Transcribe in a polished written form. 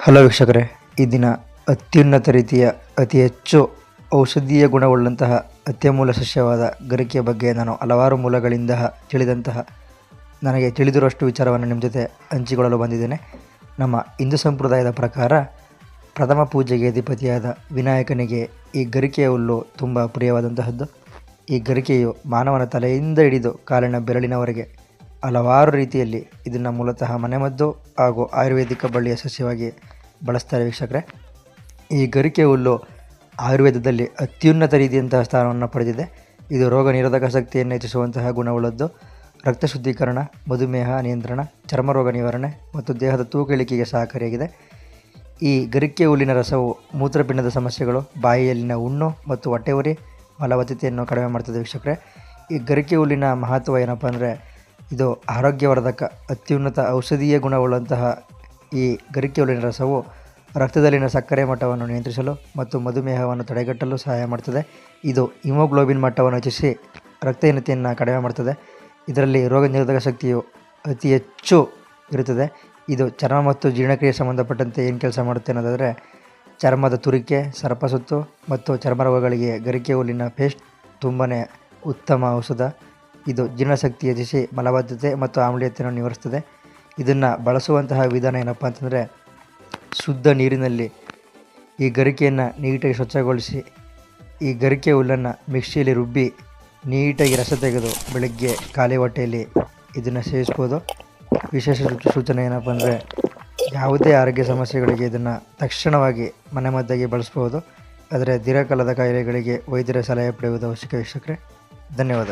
Hello ವೀಕ್ಷಕರೇ, ಈ ದಿನ ಅತ್ಯುನ್ನತ ರೀತಿಯ ಅತಿ ಹೆಚ್ಚು ಔಷಧೀಯ ಗುಣವುಳ್ಳಂತಹ ಅತ್ಯಮೂಲ ಸಸ್ಯವಾದ ಗರಿಕೆಯ ಬಗ್ಗೆ ನಾನು ಹಲವಾರು ಮೂಲಗಳಿಂದ ನನಗೆ ತಿಳಿದಿರುವಷ್ಟು ವಿಚಾರವನ್ನು ನಿಮ್ಮ ಜೊತೆ ಹಂಚಿಕೊಳ್ಳಲು ಬಂದಿದ್ದೇನೆ. ನಮ್ಮ ಹಿಂದೂ ಸಂಪ್ರದಾಯದ ಪ್ರಕಾರ ಪ್ರಥಮ ಪೂಜೆಗೆ ಅಧಿಪತಿಯಾದ ವಿನಾಯಕನಿಗೆ ಈ ಗರಿಕೆಯ ಹುಲ್ಲು ತುಂಬ ಪ್ರಿಯವಾದಂತಹದ್ದು. ಈ ಗರಿಕೆಯು ಮಾನವನ ತಲೆಯಿಂದ ಹಿಡಿದು ಕಾಲಿನ ಬೆರಳಿನವರೆಗೆ ಹಲವಾರು ರೀತಿಯಲ್ಲಿ ಇದನ್ನು ಮೂಲತಃ ಮನೆಮದ್ದು ಹಾಗೂ ಆಯುರ್ವೇದಿಕ ಬಳ್ಳಿಯ ಸಸ್ಯವಾಗಿ ಬಳಸ್ತಾರೆ ವೀಕ್ಷಕರೇ. ಈ ಗರಿಕೆ ಹುಲ್ಲು ಆಯುರ್ವೇದದಲ್ಲಿ ಅತ್ಯುನ್ನತ ರೀತಿಯಂತಹ ಸ್ಥಾನವನ್ನು ಪಡೆದಿದೆ. ಇದು ರೋಗ ನಿರೋಧಕ ಶಕ್ತಿಯನ್ನು ಹೆಚ್ಚಿಸುವಂತಹ ಗುಣವುಳ್ಳದ್ದು. ರಕ್ತ ಶುದ್ಧೀಕರಣ, ಮಧುಮೇಹ ನಿಯಂತ್ರಣ, ಚರ್ಮರೋಗ ನಿವಾರಣೆ ಮತ್ತು ದೇಹದ ತೂಕ ಇಳಿಕೆಗೆ ಸಹಕಾರಿಯಾಗಿದೆ. ಈ ಗರಿಕೆ ಹುಲ್ಲಿನ ರಸವು ಮೂತ್ರಪಿಂಡದ ಸಮಸ್ಯೆಗಳು, ಬಾಯಿಯಲ್ಲಿನ ಹುಣ್ಣು ಮತ್ತು ಹೊಟ್ಟೆ ಉರಿ, ಮಲಬದ್ಧತೆಯನ್ನು ಕಡಿಮೆ ಮಾಡ್ತದೆ ವೀಕ್ಷಕರೇ. ಈ ಗರಿಕೆ ಹುಲ್ಲಿನ ಮಹತ್ವ ಏನಪ್ಪ ಅಂದರೆ, ಇದು ಆರೋಗ್ಯವರ್ಧಕ ಅತ್ಯುನ್ನತ ಔಷಧೀಯ ಗುಣವುಳ್ಳಂತಹ ಈ ಗರಿಕೆ ಹುಲ್ಲಿನ ರಸವು ರಕ್ತದಲ್ಲಿನ ಸಕ್ಕರೆ ಮಟ್ಟವನ್ನು ನಿಯಂತ್ರಿಸಲು ಮತ್ತು ಮಧುಮೇಹವನ್ನು ತಡೆಗಟ್ಟಲು ಸಹಾಯ ಮಾಡ್ತದೆ. ಇದು ಹಿಮೋಗ್ಲೋಬಿನ್ ಮಟ್ಟವನ್ನು ಹೆಚ್ಚಿಸಿ ರಕ್ತಹೀನತೆಯನ್ನು ಕಡಿಮೆ ಮಾಡ್ತದೆ. ಇದರಲ್ಲಿ ರೋಗ ನಿರೋಧಕ ಶಕ್ತಿಯು ಅತಿ ಹೆಚ್ಚು ಇರುತ್ತದೆ. ಇದು ಚರ್ಮ ಮತ್ತು ಜೀರ್ಣಕ್ರಿಯೆ ಸಂಬಂಧಪಟ್ಟಂತೆ ಏನು ಕೆಲಸ ಮಾಡುತ್ತೆ ಅನ್ನೋದಾದರೆ, ಚರ್ಮದ ತುರಿಕೆ, ಸರ್ಪಸುತ್ತು ಮತ್ತು ಚರ್ಮ ರೋಗಗಳಿಗೆ ಗರಿಕೆ ಹುಲ್ಲಿನ ಪೇಸ್ಟ್ ತುಂಬಾ ಉತ್ತಮ ಔಷಧ. ಇದು ಜೀರ್ಣಶಕ್ತಿ ಹೆಚ್ಚಿಸಿ ಮಲಬದ್ಧತೆ ಮತ್ತು ಆಮ್ಲೀಯತೆಯನ್ನು ನಿವಾರಿಸ್ತದೆ. ಇದನ್ನು ಬಳಸುವಂತಹ ವಿಧಾನ ಏನಪ್ಪ ಅಂತಂದರೆ, ಶುದ್ಧ ನೀರಿನಲ್ಲಿ ಈ ಗರಿಕೆಯನ್ನು ನೀಟಾಗಿ ಸ್ವಚ್ಛಗೊಳಿಸಿ ಈ ಗರಿಕೆ ಹುಲ್ಲನ್ನು ಮಿಕ್ಸಿಯಲ್ಲಿ ರುಬ್ಬಿ ನೀಟಾಗಿ ರಸ ತೆಗೆದು ಬೆಳಗ್ಗೆ ಖಾಲಿ ಹೊಟ್ಟೆಯಲ್ಲಿ ಇದನ್ನು ಸೇವಿಸ್ಬೋದು. ವಿಶೇಷ ಸೂಚನೆ ಏನಪ್ಪ ಅಂದರೆ, ಯಾವುದೇ ಆರೋಗ್ಯ ಸಮಸ್ಯೆಗಳಿಗೆ ಇದನ್ನು ತಕ್ಷಣವಾಗಿ ಮನೆಮದ್ದಾಗಿ ಬಳಸ್ಬೋದು. ಆದರೆ ದೀರ್ಘಕಾಲದ ಕಾಯಿಲೆಗಳಿಗೆ ವೈದ್ಯರ ಸಲಹೆ ಪಡೆಯುವುದು ಅವಶ್ಯಕ ವೀಕ್ಷಕರೇ. ಧನ್ಯವಾದ.